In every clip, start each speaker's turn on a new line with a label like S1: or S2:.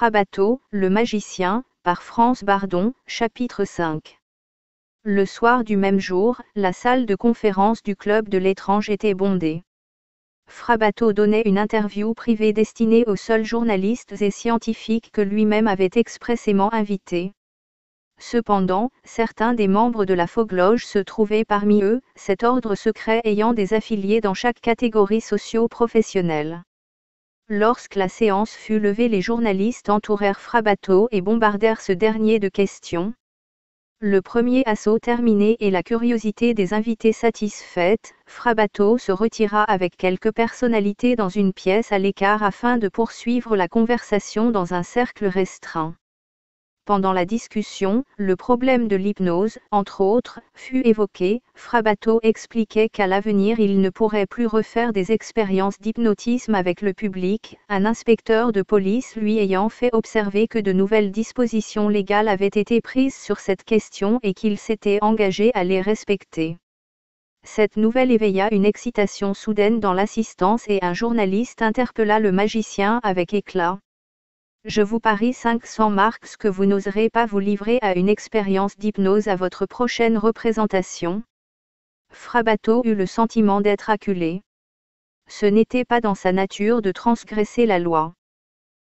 S1: Frabato, le magicien, par France Bardon, chapitre 5. Le soir du même jour, la salle de conférence du Club de l'étrange était bondée. Frabato donnait une interview privée destinée aux seuls journalistes et scientifiques que lui-même avait expressément invités. Cependant, certains des membres de la Fog-Loge se trouvaient parmi eux, cet ordre secret ayant des affiliés dans chaque catégorie socio-professionnelle. Lorsque la séance fut levée, les journalistes entourèrent Frabato et bombardèrent ce dernier de questions. Le premier assaut terminé et la curiosité des invités satisfaite, Frabato se retira avec quelques personnalités dans une pièce à l'écart afin de poursuivre la conversation dans un cercle restreint. Pendant la discussion, le problème de l'hypnose, entre autres, fut évoqué. Frabato expliquait qu'à l'avenir il ne pourrait plus refaire des expériences d'hypnotisme avec le public, un inspecteur de police lui ayant fait observer que de nouvelles dispositions légales avaient été prises sur cette question et qu'il s'était engagé à les respecter. Cette nouvelle éveilla une excitation soudaine dans l'assistance et un journaliste interpella le magicien avec éclat. Je vous parie 500 marks que vous n'oserez pas vous livrer à une expérience d'hypnose à votre prochaine représentation. Frabato eut le sentiment d'être acculé. Ce n'était pas dans sa nature de transgresser la loi.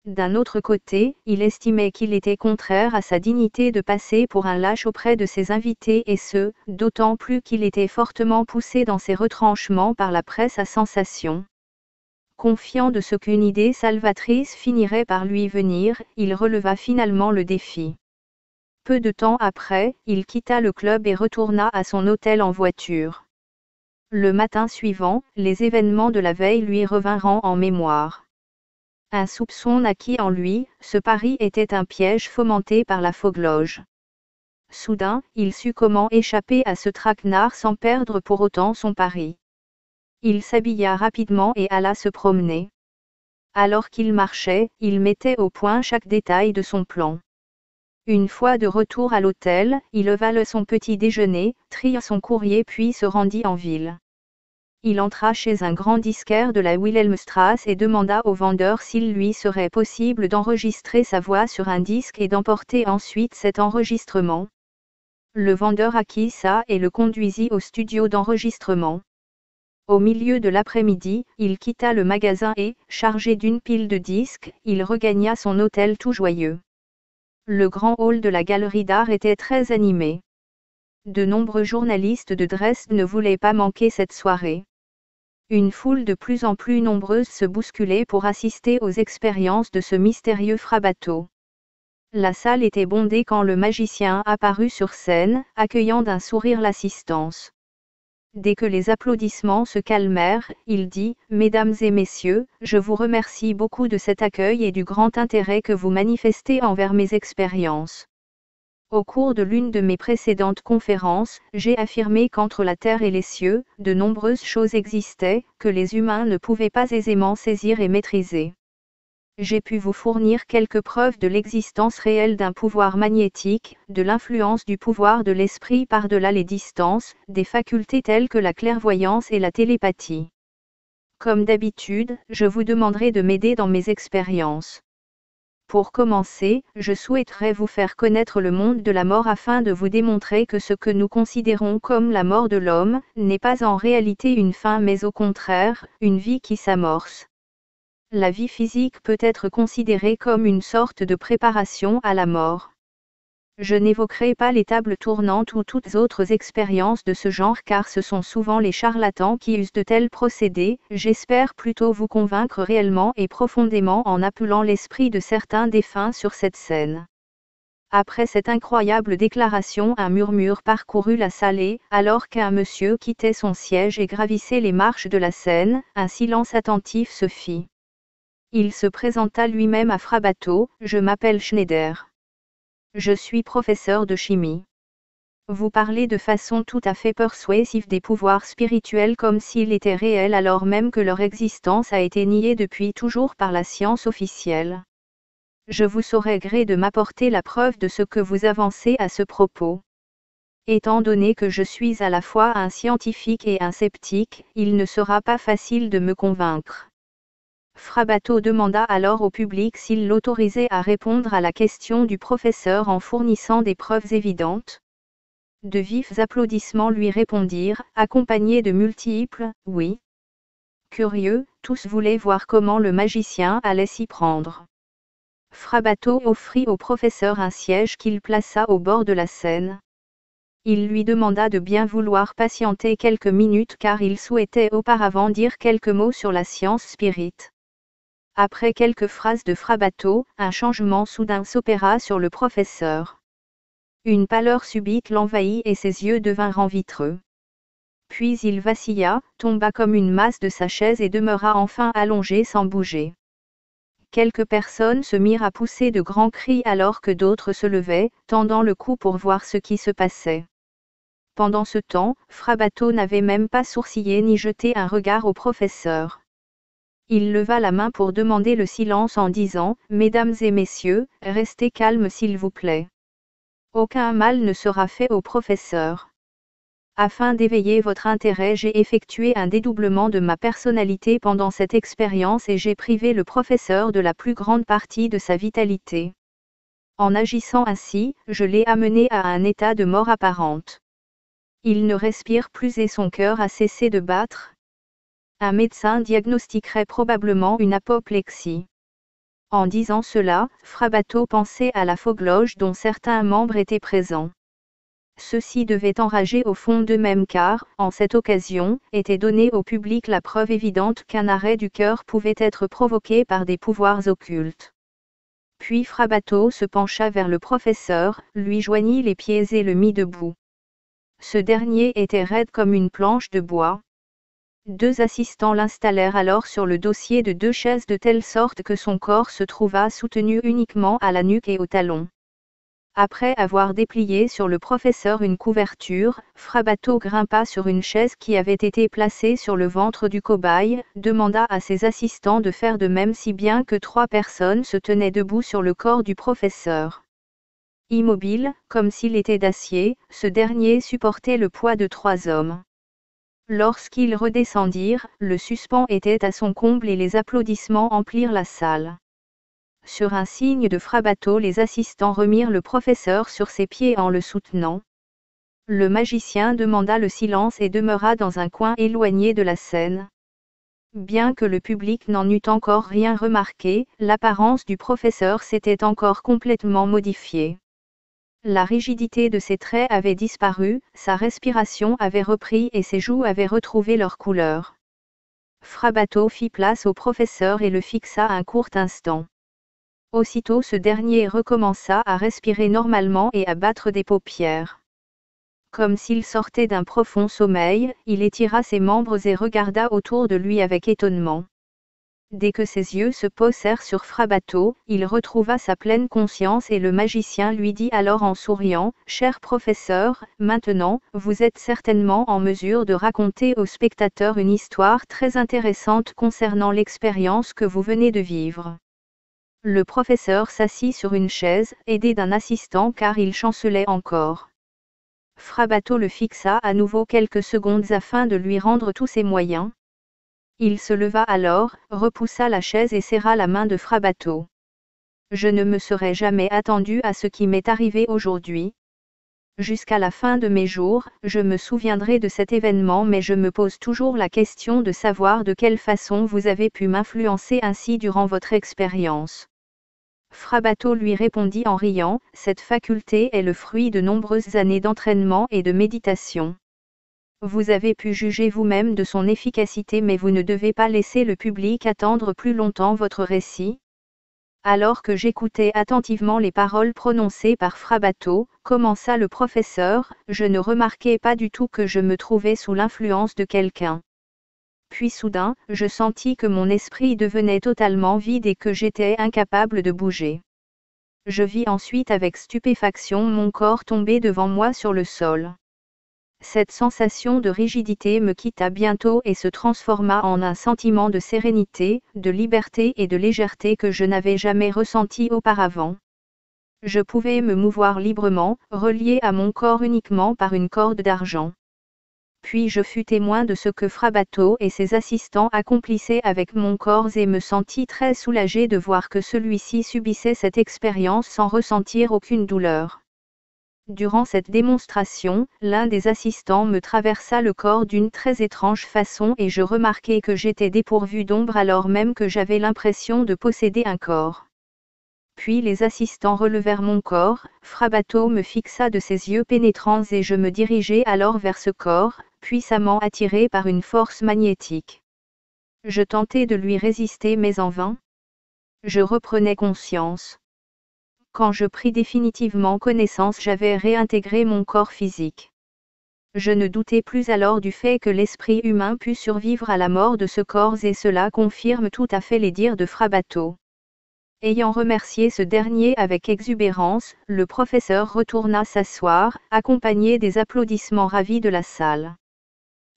S1: D'un autre côté, il estimait qu'il était contraire à sa dignité de passer pour un lâche auprès de ses invités et ce, d'autant plus qu'il était fortement poussé dans ses retranchements par la presse à sensation. Confiant de ce qu'une idée salvatrice finirait par lui venir, il releva finalement le défi. Peu de temps après, il quitta le club et retourna à son hôtel en voiture. Le matin suivant, les événements de la veille lui revinrent en mémoire. Un soupçon naquit en lui, ce pari était un piège fomenté par la Fog-Loge. Soudain, il sut comment échapper à ce traquenard sans perdre pour autant son pari. Il s'habilla rapidement et alla se promener. Alors qu'il marchait, il mettait au point chaque détail de son plan. Une fois de retour à l'hôtel, il avala son petit déjeuner, tria son courrier puis se rendit en ville. Il entra chez un grand disquaire de la Wilhelmstrasse et demanda au vendeur s'il lui serait possible d'enregistrer sa voix sur un disque et d'emporter ensuite cet enregistrement. Le vendeur acquiesça et le conduisit au studio d'enregistrement. Au milieu de l'après-midi, il quitta le magasin et, chargé d'une pile de disques, il regagna son hôtel tout joyeux. Le grand hall de la galerie d'art était très animé. De nombreux journalistes de Dresde ne voulaient pas manquer cette soirée. Une foule de plus en plus nombreuse se bousculait pour assister aux expériences de ce mystérieux Frabato. La salle était bondée quand le magicien apparut sur scène, accueillant d'un sourire l'assistance. Dès que les applaudissements se calmèrent, il dit « Mesdames et messieurs, je vous remercie beaucoup de cet accueil et du grand intérêt que vous manifestez envers mes expériences. Au cours de l'une de mes précédentes conférences, j'ai affirmé qu'entre la terre et les cieux, de nombreuses choses existaient, que les humains ne pouvaient pas aisément saisir et maîtriser. J'ai pu vous fournir quelques preuves de l'existence réelle d'un pouvoir magnétique, de l'influence du pouvoir de l'esprit par-delà les distances, des facultés telles que la clairvoyance et la télépathie. Comme d'habitude, je vous demanderai de m'aider dans mes expériences. Pour commencer, je souhaiterais vous faire connaître le monde de la mort afin de vous démontrer que ce que nous considérons comme la mort de l'homme, n'est pas en réalité une fin mais au contraire, une vie qui s'amorce. La vie physique peut être considérée comme une sorte de préparation à la mort. Je n'évoquerai pas les tables tournantes ou toutes autres expériences de ce genre car ce sont souvent les charlatans qui usent de tels procédés, j'espère plutôt vous convaincre réellement et profondément en appelant l'esprit de certains défunts sur cette scène. Après cette incroyable déclaration, un murmure parcourut la salle et, alors qu'un monsieur quittait son siège et gravissait les marches de la scène, un silence attentif se fit. Il se présenta lui-même à Frabato, « Je m'appelle Schneider. Je suis professeur de chimie. Vous parlez de façon tout à fait persuasive des pouvoirs spirituels comme s'ils étaient réels alors même que leur existence a été niée depuis toujours par la science officielle. Je vous saurai gré de m'apporter la preuve de ce que vous avancez à ce propos. Étant donné que je suis à la fois un scientifique et un sceptique, il ne sera pas facile de me convaincre. » Frabato demanda alors au public s'il l'autorisait à répondre à la question du professeur en fournissant des preuves évidentes. De vifs applaudissements lui répondirent, accompagnés de multiples « oui ». Curieux, tous voulaient voir comment le magicien allait s'y prendre. Frabato offrit au professeur un siège qu'il plaça au bord de la scène. Il lui demanda de bien vouloir patienter quelques minutes car il souhaitait auparavant dire quelques mots sur la science spirite. Après quelques phrases de Frabato, un changement soudain s'opéra sur le professeur. Une pâleur subite l'envahit et ses yeux devinrent vitreux. Puis il vacilla, tomba comme une masse de sa chaise et demeura enfin allongé sans bouger. Quelques personnes se mirent à pousser de grands cris alors que d'autres se levaient, tendant le cou pour voir ce qui se passait. Pendant ce temps, Frabato n'avait même pas sourcillé ni jeté un regard au professeur. Il leva la main pour demander le silence en disant « Mesdames et messieurs, restez calmes s'il vous plaît. Aucun mal ne sera fait au professeur. Afin d'éveiller votre intérêt, j'ai effectué un dédoublement de ma personnalité pendant cette expérience et j'ai privé le professeur de la plus grande partie de sa vitalité. En agissant ainsi, je l'ai amené à un état de mort apparente. Il ne respire plus et son cœur a cessé de battre. Un médecin diagnostiquerait probablement une apoplexie. » En disant cela, Frabato pensait à la faugue-loge dont certains membres étaient présents. Ceux-ci devaient enrager au fond d'eux-mêmes car, en cette occasion, était donnée au public la preuve évidente qu'un arrêt du cœur pouvait être provoqué par des pouvoirs occultes. Puis Frabato se pencha vers le professeur, lui joignit les pieds et le mit debout. Ce dernier était raide comme une planche de bois. Deux assistants l'installèrent alors sur le dossier de deux chaises de telle sorte que son corps se trouva soutenu uniquement à la nuque et au talon. Après avoir déplié sur le professeur une couverture, Frabato grimpa sur une chaise qui avait été placée sur le ventre du cobaye, demanda à ses assistants de faire de même si bien que 3 personnes se tenaient debout sur le corps du professeur. Immobile, comme s'il était d'acier, ce dernier supportait le poids de 3 hommes. Lorsqu'ils redescendirent, le suspens était à son comble et les applaudissements emplirent la salle. Sur un signe de Frabato, les assistants remirent le professeur sur ses pieds en le soutenant. Le magicien demanda le silence et demeura dans un coin éloigné de la scène. Bien que le public n'en eût encore rien remarqué, l'apparence du professeur s'était encore complètement modifiée. La rigidité de ses traits avait disparu, sa respiration avait repris et ses joues avaient retrouvé leur couleur. Frabato fit place au professeur et le fixa un court instant. Aussitôt ce dernier recommença à respirer normalement et à battre des paupières. Comme s'il sortait d'un profond sommeil, il étira ses membres et regarda autour de lui avec étonnement. Dès que ses yeux se posèrent sur Frabato, il retrouva sa pleine conscience et le magicien lui dit alors en souriant, « Cher professeur, maintenant, vous êtes certainement en mesure de raconter aux spectateurs une histoire très intéressante concernant l'expérience que vous venez de vivre. » Le professeur s'assit sur une chaise, aidé d'un assistant car il chancelait encore. Frabato le fixa à nouveau quelques secondes afin de lui rendre tous ses moyens. Il se leva alors, repoussa la chaise et serra la main de Frabato. « Je ne me serais jamais attendu à ce qui m'est arrivé aujourd'hui. Jusqu'à la fin de mes jours, je me souviendrai de cet événement mais je me pose toujours la question de savoir de quelle façon vous avez pu m'influencer ainsi durant votre expérience. » Frabato lui répondit en riant, « Cette faculté est le fruit de nombreuses années d'entraînement et de méditation. Vous avez pu juger vous-même de son efficacité mais vous ne devez pas laisser le public attendre plus longtemps votre récit. » Alors que j'écoutais attentivement les paroles prononcées par Frabato, commença le professeur, je ne remarquais pas du tout que je me trouvais sous l'influence de quelqu'un. Puis soudain, je sentis que mon esprit devenait totalement vide et que j'étais incapable de bouger. Je vis ensuite avec stupéfaction mon corps tomber devant moi sur le sol. Cette sensation de rigidité me quitta bientôt et se transforma en un sentiment de sérénité, de liberté et de légèreté que je n'avais jamais ressenti auparavant. Je pouvais me mouvoir librement, relié à mon corps uniquement par une corde d'argent. Puis je fus témoin de ce que Frabato et ses assistants accomplissaient avec mon corps et me sentis très soulagé de voir que celui-ci subissait cette expérience sans ressentir aucune douleur. Durant cette démonstration, l'un des assistants me traversa le corps d'une très étrange façon et je remarquai que j'étais dépourvu d'ombre alors même que j'avais l'impression de posséder un corps. Puis les assistants relevèrent mon corps, Frabato me fixa de ses yeux pénétrants et je me dirigeai alors vers ce corps, puissamment attiré par une force magnétique. Je tentai de lui résister mais en vain. Je reprenais conscience. Quand je pris définitivement connaissance, j'avais réintégré mon corps physique. Je ne doutais plus alors du fait que l'esprit humain pût survivre à la mort de ce corps et cela confirme tout à fait les dires de Frabato. Ayant remercié ce dernier avec exubérance, le professeur retourna s'asseoir, accompagné des applaudissements ravis de la salle.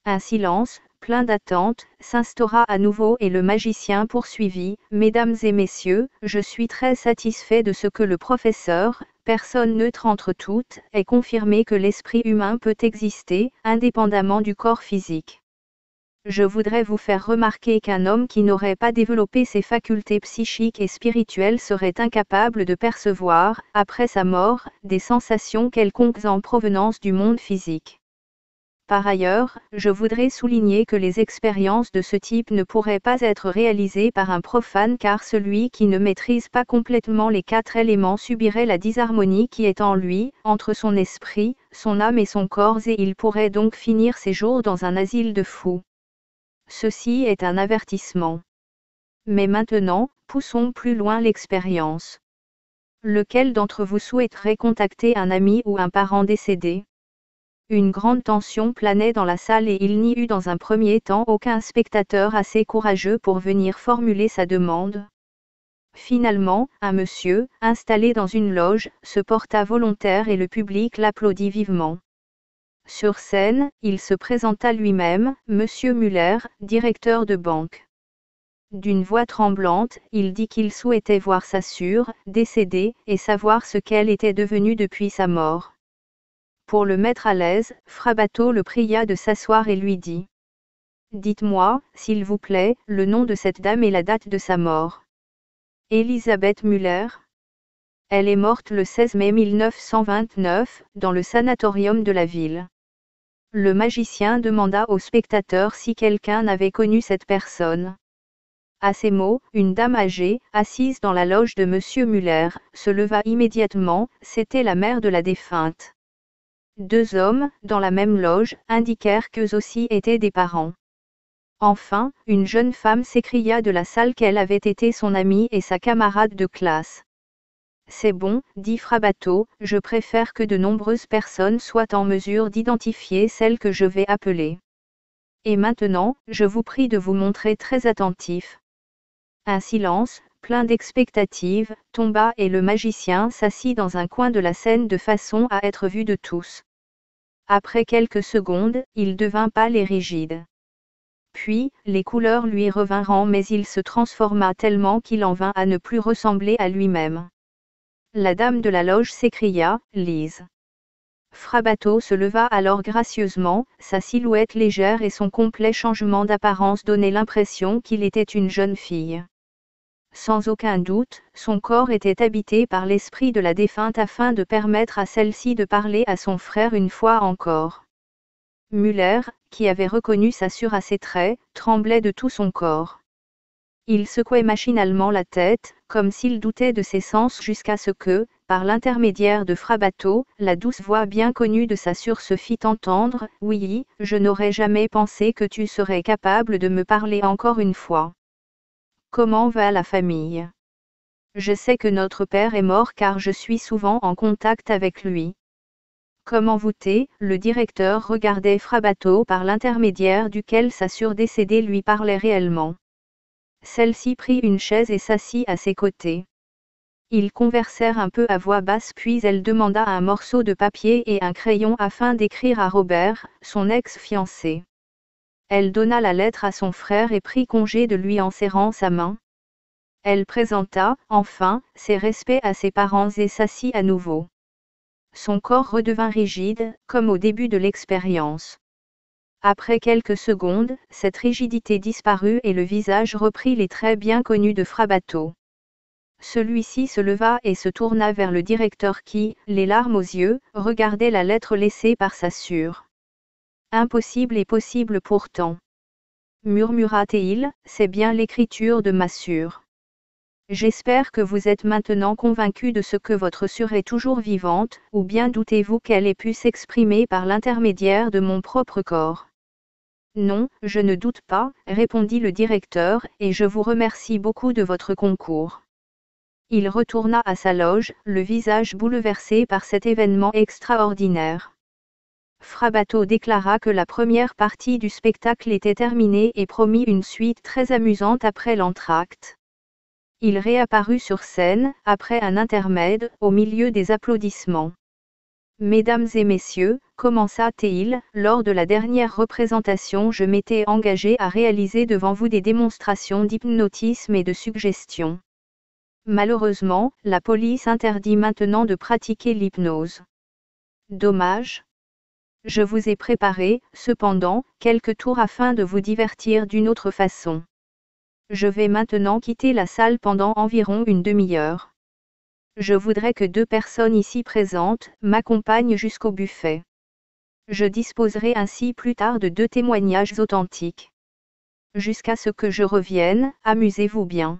S1: Un silence, plein d'attente, s'instaura à nouveau et le magicien poursuivit, « Mesdames et messieurs, je suis très satisfait de ce que le professeur, personne neutre entre toutes, ait confirmé que l'esprit humain peut exister, indépendamment du corps physique. Je voudrais vous faire remarquer qu'un homme qui n'aurait pas développé ses facultés psychiques et spirituelles serait incapable de percevoir, après sa mort, des sensations quelconques en provenance du monde physique. Par ailleurs, je voudrais souligner que les expériences de ce type ne pourraient pas être réalisées par un profane car celui qui ne maîtrise pas complètement les 4 éléments subirait la disharmonie qui est en lui, entre son esprit, son âme et son corps et il pourrait donc finir ses jours dans un asile de fous. Ceci est un avertissement. Mais maintenant, poussons plus loin l'expérience. Lequel d'entre vous souhaiterait contacter un ami ou un parent décédé ? Une grande tension planait dans la salle et il n'y eut dans un premier temps aucun spectateur assez courageux pour venir formuler sa demande. Finalement, un monsieur, installé dans une loge, se porta volontaire et le public l'applaudit vivement. Sur scène, il se présenta lui-même, Monsieur Muller, directeur de banque. D'une voix tremblante, il dit qu'il souhaitait voir sa sœur, décédée, et savoir ce qu'elle était devenue depuis sa mort. Pour le mettre à l'aise, Frabato le pria de s'asseoir et lui dit : « Dites-moi, s'il vous plaît, le nom de cette dame et la date de sa mort. » Elisabeth Muller. Elle est morte le 16 mai 1929, dans le sanatorium de la ville. Le magicien demanda au spectateur si quelqu'un avait connu cette personne. À ces mots, une dame âgée, assise dans la loge de Monsieur Muller, se leva immédiatement, c'était la mère de la défunte. 2 hommes, dans la même loge, indiquèrent qu'eux aussi étaient des parents. Enfin, une jeune femme s'écria de la salle qu'elle avait été son amie et sa camarade de classe. C'est bon, dit Frabato, je préfère que de nombreuses personnes soient en mesure d'identifier celle que je vais appeler. Et maintenant, je vous prie de vous montrer très attentif. Un silence, plein d'expectative, tomba et le magicien s'assit dans un coin de la scène de façon à être vu de tous. Après quelques secondes, il devint pâle et rigide. Puis, les couleurs lui revinrent mais il se transforma tellement qu'il en vint à ne plus ressembler à lui-même. La dame de la loge s'écria, « Lise !» Frabato se leva alors gracieusement, sa silhouette légère et son complet changement d'apparence donnaient l'impression qu'il était une jeune fille. Sans aucun doute, son corps était habité par l'esprit de la défunte afin de permettre à celle-ci de parler à son frère une fois encore. Muller, qui avait reconnu sa sœur à ses traits, tremblait de tout son corps. Il secouait machinalement la tête, comme s'il doutait de ses sens jusqu'à ce que, par l'intermédiaire de Frabato, la douce voix bien connue de sa sœur se fit entendre, « Oui, je n'aurais jamais pensé que tu serais capable de me parler encore une fois. Comment va la famille ? Je sais que notre père est mort car je suis souvent en contact avec lui. » Comme envoûté, le directeur regardait Frabato par l'intermédiaire duquel sa sœur décédée lui parlait réellement. Celle-ci prit une chaise et s'assit à ses côtés. Ils conversèrent un peu à voix basse puis elle demanda un morceau de papier et un crayon afin d'écrire à Robert, son ex-fiancé. Elle donna la lettre à son frère et prit congé de lui en serrant sa main. Elle présenta, enfin, ses respects à ses parents et s'assit à nouveau. Son corps redevint rigide, comme au début de l'expérience. Après quelques secondes, cette rigidité disparut et le visage reprit les traits bien connus de Frabato. Celui-ci se leva et se tourna vers le directeur qui, les larmes aux yeux, regardait la lettre laissée par sa sœur. Impossible et possible pourtant. Murmura-t-il, c'est bien l'écriture de ma sœur. J'espère que vous êtes maintenant convaincu de ce que votre sœur est toujours vivante, ou bien doutez-vous qu'elle ait pu s'exprimer par l'intermédiaire de mon propre corps. Non, je ne doute pas, répondit le directeur, et je vous remercie beaucoup de votre concours. Il retourna à sa loge, le visage bouleversé par cet événement extraordinaire. Frabato déclara que la première partie du spectacle était terminée et promit une suite très amusante après l'entr'acte. Il réapparut sur scène, après un intermède, au milieu des applaudissements. Mesdames et messieurs, commença-t-il, lors de la dernière représentation je m'étais engagé à réaliser devant vous des démonstrations d'hypnotisme et de suggestion. Malheureusement, la police interdit maintenant de pratiquer l'hypnose. Dommage. Je vous ai préparé, cependant, quelques tours afin de vous divertir d'une autre façon. Je vais maintenant quitter la salle pendant environ une demi-heure. Je voudrais que 2 personnes ici présentes m'accompagnent jusqu'au buffet. Je disposerai ainsi plus tard de 2 témoignages authentiques. Jusqu'à ce que je revienne, amusez-vous bien.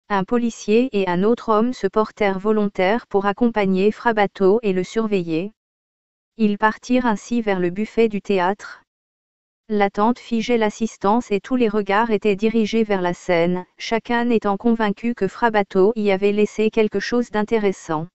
S1: Un policier et un autre homme se portèrent volontaires pour accompagner Frabato et le surveiller. Ils partirent ainsi vers le buffet du théâtre. L'attente figeait l'assistance et tous les regards étaient dirigés vers la scène, chacun étant convaincu que Frabato y avait laissé quelque chose d'intéressant.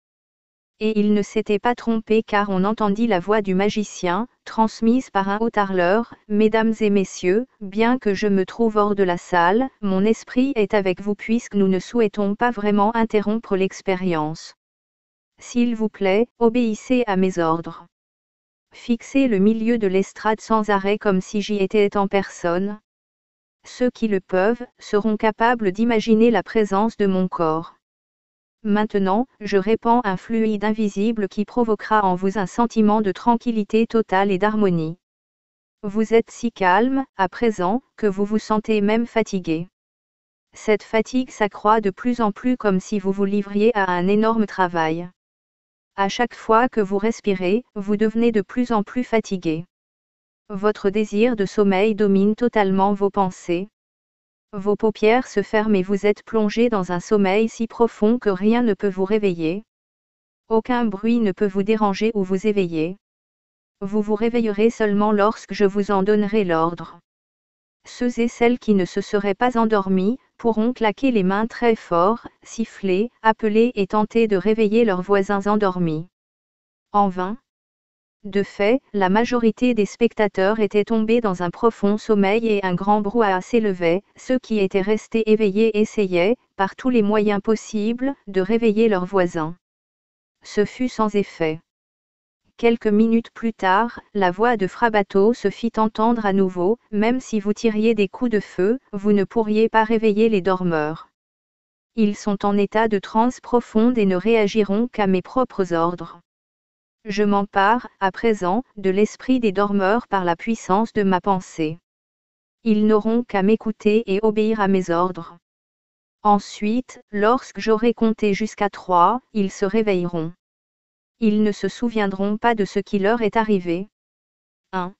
S1: Et il ne s'était pas trompé car on entendit la voix du magicien, transmise par un haut-parleur, « Mesdames et messieurs, bien que je me trouve hors de la salle, mon esprit est avec vous puisque nous ne souhaitons pas vraiment interrompre l'expérience. S'il vous plaît, obéissez à mes ordres. Fixez le milieu de l'estrade sans arrêt comme si j'y étais en personne. Ceux qui le peuvent, seront capables d'imaginer la présence de mon corps. Maintenant, je répands un fluide invisible qui provoquera en vous un sentiment de tranquillité totale et d'harmonie. Vous êtes si calme, à présent, que vous vous sentez même fatigué. Cette fatigue s'accroît de plus en plus comme si vous vous livriez à un énorme travail. À chaque fois que vous respirez, vous devenez de plus en plus fatigué. Votre désir de sommeil domine totalement vos pensées. Vos paupières se ferment et vous êtes plongé dans un sommeil si profond que rien ne peut vous réveiller. Aucun bruit ne peut vous déranger ou vous éveiller. Vous vous réveillerez seulement lorsque je vous en donnerai l'ordre. Ceux et celles qui ne se seraient pas endormis, pourront claquer les mains très fort, siffler, appeler et tenter de réveiller leurs voisins endormis. En vain. De fait, la majorité des spectateurs étaient tombés dans un profond sommeil et un grand brouhaha s'élevait, ceux qui étaient restés éveillés essayaient, par tous les moyens possibles, de réveiller leurs voisins. Ce fut sans effet. Quelques minutes plus tard, la voix de Frabato se fit entendre à nouveau, même si vous tiriez des coups de feu, vous ne pourriez pas réveiller les dormeurs. Ils sont en état de transe profonde et ne réagiront qu'à mes propres ordres. Je m'empare, à présent, de l'esprit des dormeurs par la puissance de ma pensée. Ils n'auront qu'à m'écouter et obéir à mes ordres. Ensuite, lorsque j'aurai compté jusqu'à 3, ils se réveilleront. Ils ne se souviendront pas de ce qui leur est arrivé. 1.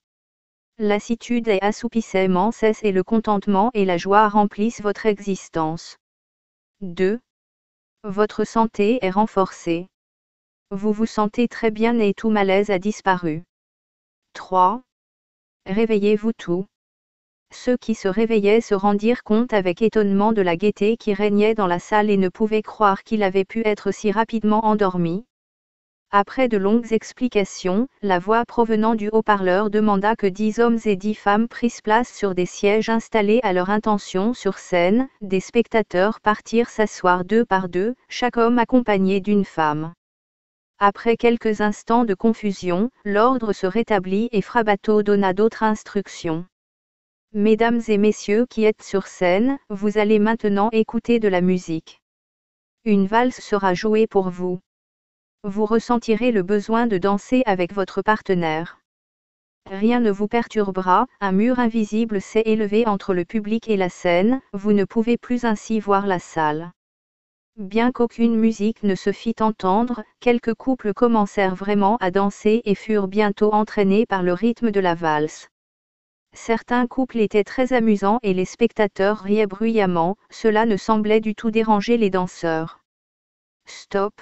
S1: Lassitude et assoupissement cessent et le contentement et la joie remplissent votre existence. 2. Votre santé est renforcée. Vous vous sentez très bien et tout malaise a disparu. 3. Réveillez-vous tout. Ceux qui se réveillaient se rendirent compte avec étonnement de la gaieté qui régnait dans la salle et ne pouvaient croire qu'il avait pu être si rapidement endormi. Après de longues explications, la voix provenant du haut-parleur demanda que 10 hommes et 10 femmes prissent place sur des sièges installés à leur intention sur scène. Des spectateurs partirent s'asseoir 2 par 2, chaque homme accompagné d'une femme. Après quelques instants de confusion, l'ordre se rétablit et Frabato donna d'autres instructions. Mesdames et messieurs qui êtes sur scène, vous allez maintenant écouter de la musique. Une valse sera jouée pour vous. Vous ressentirez le besoin de danser avec votre partenaire. Rien ne vous perturbera, un mur invisible s'est élevé entre le public et la scène, vous ne pouvez plus ainsi voir la salle. Bien qu'aucune musique ne se fît entendre, quelques couples commencèrent vraiment à danser et furent bientôt entraînés par le rythme de la valse. Certains couples étaient très amusants et les spectateurs riaient bruyamment, cela ne semblait du tout déranger les danseurs. Stop!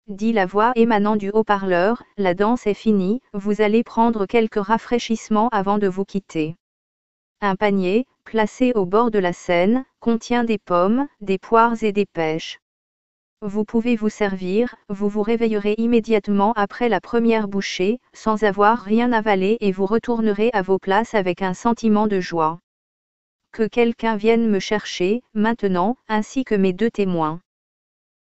S1: Dit la voix émanant du haut-parleur, la danse est finie, vous allez prendre quelques rafraîchissements avant de vous quitter. Un panier, placé au bord de la Seine, contient des pommes, des poires et des pêches. Vous pouvez vous servir, vous vous réveillerez immédiatement après la première bouchée, sans avoir rien avalé et vous retournerez à vos places avec un sentiment de joie. Que quelqu'un vienne me chercher, maintenant, ainsi que mes deux témoins.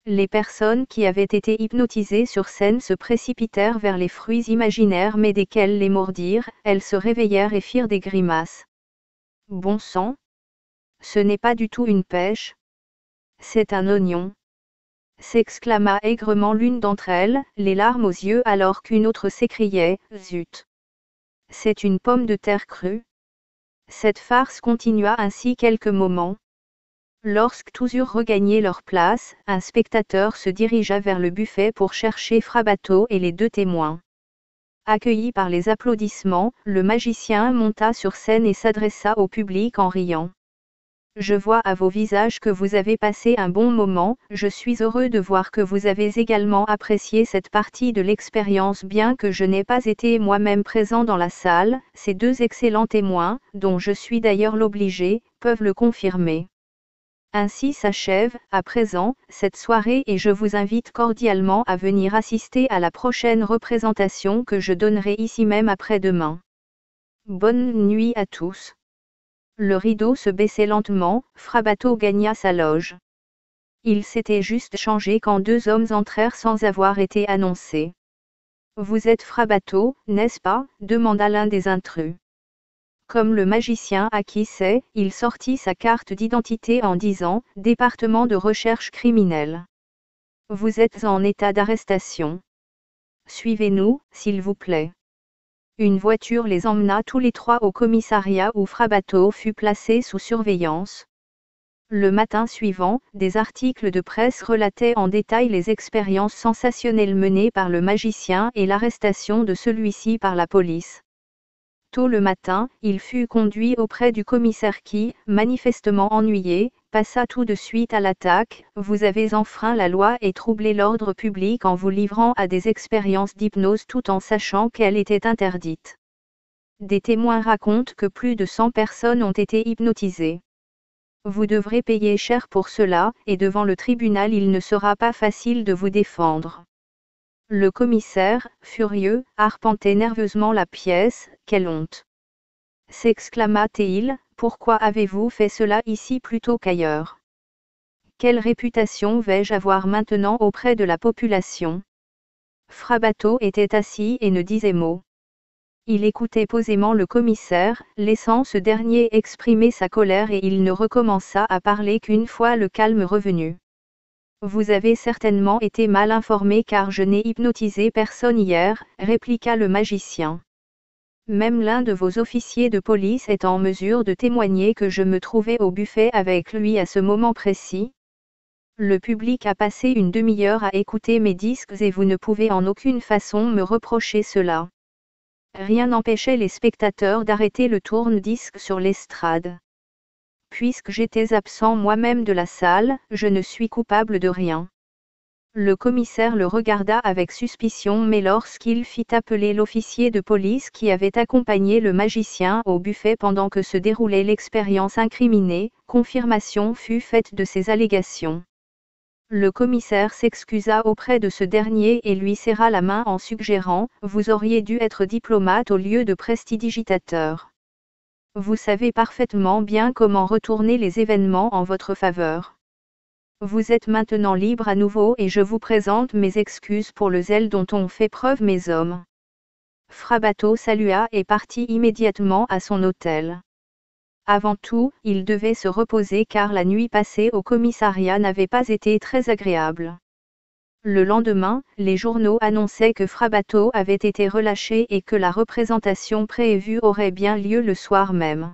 S1: Les personnes qui avaient été hypnotisées sur scène se précipitèrent vers les fruits imaginaires mais desquels les mordirent, elles se réveillèrent et firent des grimaces. Bon sang! Ce n'est pas du tout une pêche. C'est un oignon. S'exclama aigrement l'une d'entre elles, les larmes aux yeux alors qu'une autre s'écriait, zut! C'est une pomme de terre crue. Cette farce continua ainsi quelques moments. Lorsque tous eurent regagné leur place, un spectateur se dirigea vers le buffet pour chercher Frabato et les deux témoins. Accueilli par les applaudissements, le magicien monta sur scène et s'adressa au public en riant. Je vois à vos visages que vous avez passé un bon moment, je suis heureux de voir que vous avez également apprécié cette partie de l'expérience bien que je n'ai pas été moi-même présent dans la salle, ces deux excellents témoins, dont je suis d'ailleurs l'obligé, peuvent le confirmer. Ainsi s'achève, à présent, cette soirée et je vous invite cordialement à venir assister à la prochaine représentation que je donnerai ici même après-demain. Bonne nuit à tous. Le rideau se baissait lentement, Frabato gagna sa loge. Il s'était juste changé quand deux hommes entrèrent sans avoir été annoncés. Vous êtes Frabato, n'est-ce pas? Demanda l'un des intrus. Comme le magicien acquiesçait, il sortit sa carte d'identité en disant « Département de recherche criminelle. Vous êtes en état d'arrestation. Suivez-nous, s'il vous plaît. » Une voiture les emmena tous les trois au commissariat où Frabato fut placé sous surveillance. Le matin suivant, des articles de presse relataient en détail les expériences sensationnelles menées par le magicien et l'arrestation de celui-ci par la police. Tôt le matin, il fut conduit auprès du commissaire qui, manifestement ennuyé, passa tout de suite à l'attaque. Vous avez enfreint la loi et troublé l'ordre public en vous livrant à des expériences d'hypnose tout en sachant qu'elles étaient interdites. Des témoins racontent que plus de 100 personnes ont été hypnotisées. Vous devrez payer cher pour cela, et devant le tribunal il ne sera pas facile de vous défendre. Le commissaire, furieux, arpentait nerveusement la pièce. « Quelle honte !» s'exclama-t-il, « pourquoi avez-vous fait cela ici plutôt qu'ailleurs? Quelle réputation vais-je avoir maintenant auprès de la population ?» Frabato était assis et ne disait mot. Il écoutait posément le commissaire, laissant ce dernier exprimer sa colère et il ne recommença à parler qu'une fois le calme revenu. Vous avez certainement été mal informé car je n'ai hypnotisé personne hier, répliqua le magicien. Même l'un de vos officiers de police est en mesure de témoigner que je me trouvais au buffet avec lui à ce moment précis. Le public a passé une demi-heure à écouter mes disques et vous ne pouvez en aucune façon me reprocher cela. Rien n'empêchait les spectateurs d'arrêter le tourne-disque sur l'estrade. Puisque j'étais absent moi-même de la salle, je ne suis coupable de rien. Le commissaire le regarda avec suspicion mais lorsqu'il fit appeler l'officier de police qui avait accompagné le magicien au buffet pendant que se déroulait l'expérience incriminée, confirmation fut faite de ses allégations. Le commissaire s'excusa auprès de ce dernier et lui serra la main en suggérant « Vous auriez dû être diplomate au lieu de prestidigitateur. Vous savez parfaitement bien comment retourner les événements en votre faveur. Vous êtes maintenant libre à nouveau et je vous présente mes excuses pour le zèle dont ont fait preuve mes hommes. » Frabato salua et partit immédiatement à son hôtel. Avant tout, il devait se reposer car la nuit passée au commissariat n'avait pas été très agréable. Le lendemain, les journaux annonçaient que Frabato avait été relâché et que la représentation prévue aurait bien lieu le soir même.